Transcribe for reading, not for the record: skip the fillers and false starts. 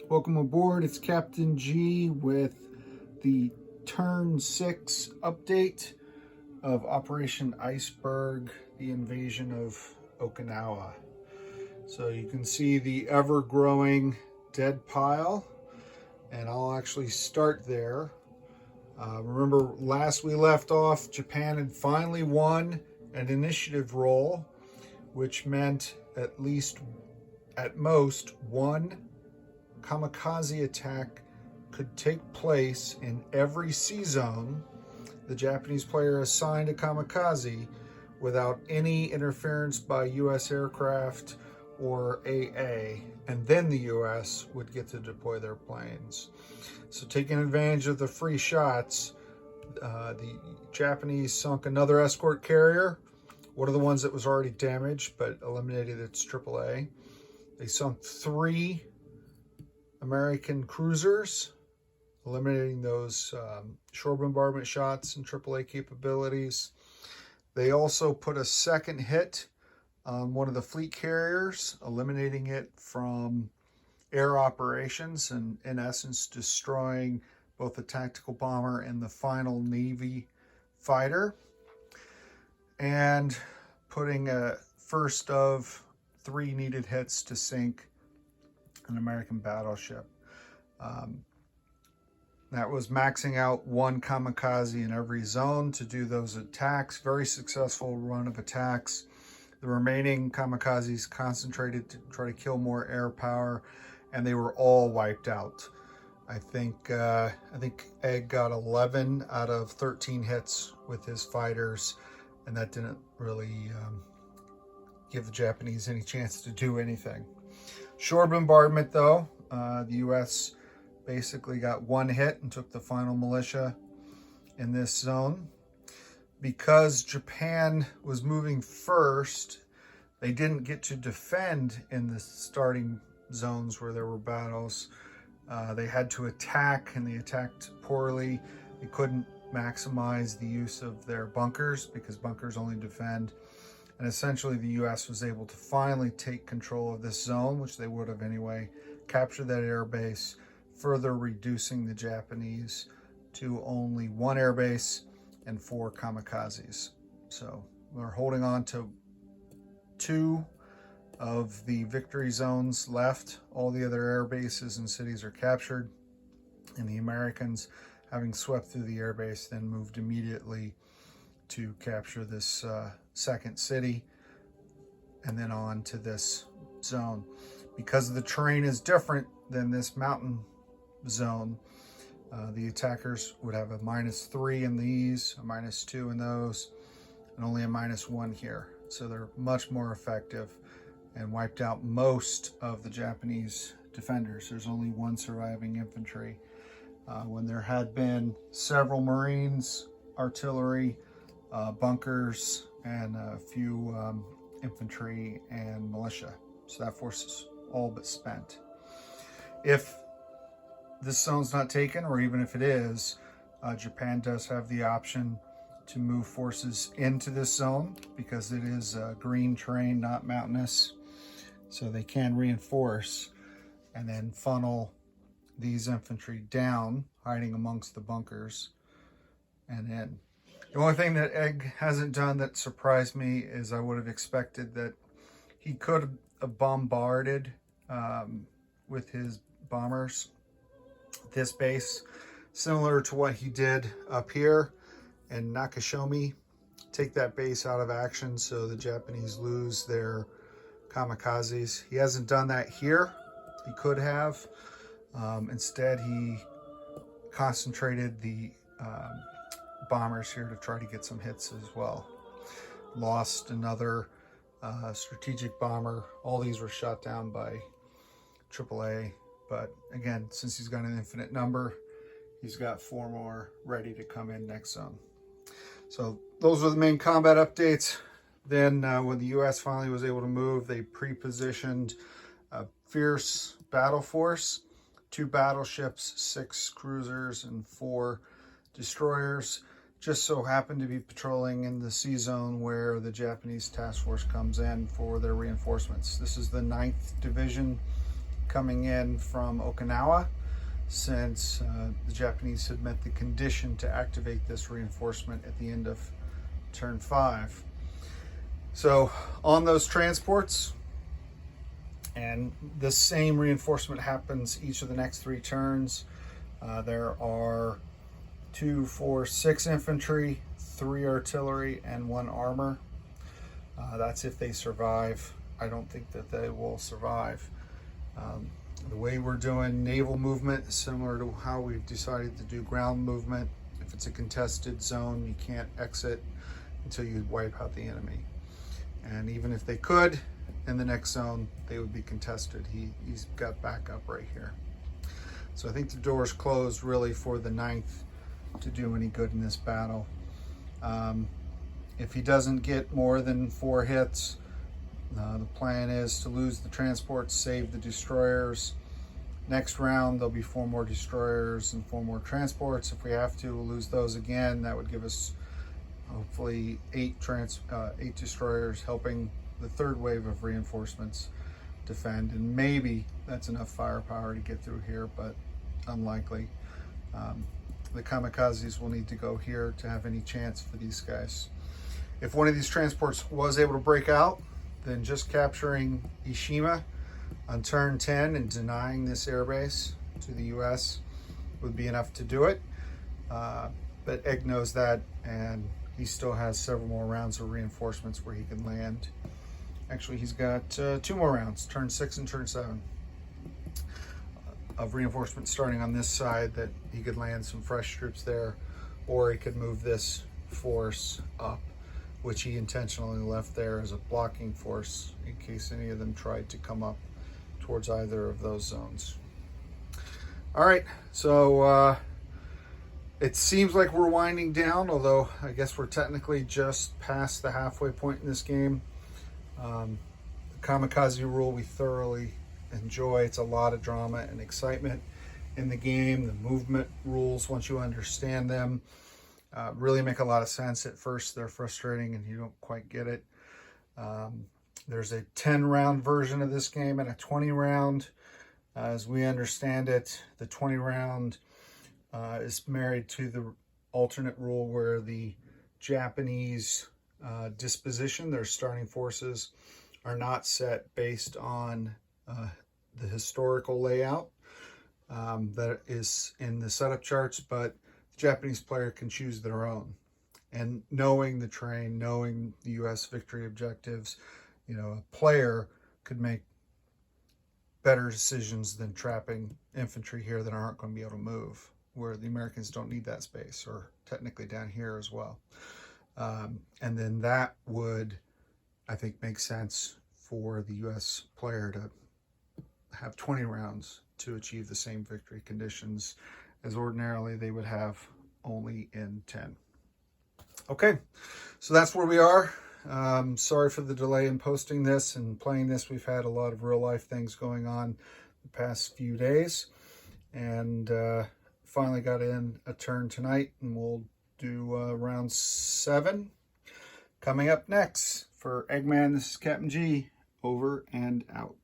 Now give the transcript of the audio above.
Welcome aboard. It's Captain G with the Turn 6 update of Operation Iceberg, the invasion of Okinawa. So you can see the ever-growing dead pile, and I'll actually start there. Remember, last we left off, Japan had finally won an initiative roll, which meant at most one kamikaze attack could take place in every sea zone the Japanese player assigned a kamikaze without any interference by U.S. aircraft or AA, and then the U.S. would get to deploy their planes. So taking advantage of the free shots, the Japanese sunk another escort carrier, one of the ones that was already damaged but eliminated its AAA. They sunk 3 American cruisers, eliminating those shore bombardment shots and AAA capabilities. They also put a second hit on one of the fleet carriers, eliminating it from air operations and in essence destroying both the tactical bomber and the final Navy fighter, and putting a first of 3 needed hits to sink an American battleship. That was maxing out 1 kamikaze in every zone to do those attacks. Very successful run of attacks. The remaining kamikazes concentrated to try to kill more air power, and they were all wiped out. I think Egg got 11 out of 13 hits with his fighters, and that didn't really give the Japanese any chance to do anything. Shore bombardment, though, the U.S. basically got 1 hit and took the final militia in this zone. Because Japan was moving first, they didn't get to defend in the starting zones where there were battles. They had to attack, and they attacked poorly. They couldn't maximize the use of their bunkers because bunkers only defend. And essentially the U.S. was able to finally take control of this zone, which they would have anyway, capture that air base, further reducing the Japanese to only 1 air base and 4 kamikazes. So we're holding on to 2 of the victory zones left. All the other air bases and cities are captured, and the Americans, having swept through the air base, then moved immediately to capture this second city and then on to this zone. Because the terrain is different than this mountain zone, the attackers would have a -3 in these, a -2 in those, and only a -1 here. So they're much more effective and wiped out most of the Japanese defenders. There's only 1 surviving infantry, when there had been several Marines, artillery, bunkers, and a few infantry and militia. So that force is all but spent. If this zone's not taken, or even if it is, Japan does have the option to move forces into this zone because it is green terrain, not mountainous. So they can reinforce and then funnel these infantry down, hiding amongst the bunkers, and in. The only thing that Egg hasn't done that surprised me is I would have expected that he could have bombarded with his bombers this base, similar to what he did up here in Nakashomi. Take that base out of action so the Japanese lose their kamikazes. He hasn't done that here. He could have. Instead, he concentrated the bombers here to try to get some hits as well. Lost another strategic bomber. All these were shot down by AAA, but again, since he's got an infinite number, he's got 4 more ready to come in next zone. So those were the main combat updates. Then when the U.S. finally was able to move, they pre-positioned a fierce battle force, 2 battleships, 6 cruisers, and 4 destroyers. Just so happened to be patrolling in the sea zone where the Japanese task force comes in for their reinforcements. This is the 9th Division coming in from Okinawa, since the Japanese had met the condition to activate this reinforcement at the end of turn 5. So on those transports, and the same reinforcement happens each of the next 3 turns, there are 2, 4, 6 infantry, 3 artillery, and 1 armor. That's if they survive. I don't think that they will survive. The way we're doing naval movement is similar to how we've decided to do ground movement. If it's a contested zone, you can't exit until you wipe out the enemy. And even if they could, in the next zone, they would be contested. He's got backup right here. So I think the door's closed really for the 9th to do any good in this battle. If he doesn't get more than 4 hits, the plan is to lose the transports, save the destroyers. Next round, there'll be 4 more destroyers and 4 more transports. If we have to, we'll lose those again. That would give us hopefully 8 destroyers, helping the 3rd wave of reinforcements defend. And maybe that's enough firepower to get through here, but unlikely. The kamikazes will need to go here to have any chance for these guys. If one of these transports was able to break out, then just capturing Ishima on turn 10 and denying this airbase to the US would be enough to do it. But Egg knows that, and he still has several more rounds of reinforcements where he can land. Actually, he's got 2 more rounds, turn 6 and turn 7, of reinforcements starting on this side that he could land some fresh troops there, or he could move this force up, which he intentionally left there as a blocking force in case any of them tried to come up towards either of those zones. All right, so it seems like we're winding down, although I guess we're technically just past the halfway point in this game. The kamikaze rule we thoroughly enjoy. It's a lot of drama and excitement in the game. The movement rules, once you understand them, really make a lot of sense. At first they're frustrating and you don't quite get it. There's a 10-round version of this game and a 20-round. As we understand it, the 20-round is married to the alternate rule where the Japanese disposition, their starting forces, are not set based on the historical layout that is in the setup charts, but the Japanese player can choose their own. And knowing the terrain, knowing the US victory objectives, a player could make better decisions than trapping infantry here that aren't going to be able to move, where the Americans don't need that space, or technically down here as well. And then that would, I think, make sense for the US player to have 20 rounds to achieve the same victory conditions as ordinarily they would have only in 10. Okay, so that's where we are. Sorry for the delay in posting this and playing this. We've had a lot of real life things going on the past few days, and finally got in a turn tonight, and we'll do round 7 coming up next. For Eggman, this is Captain G, over and out.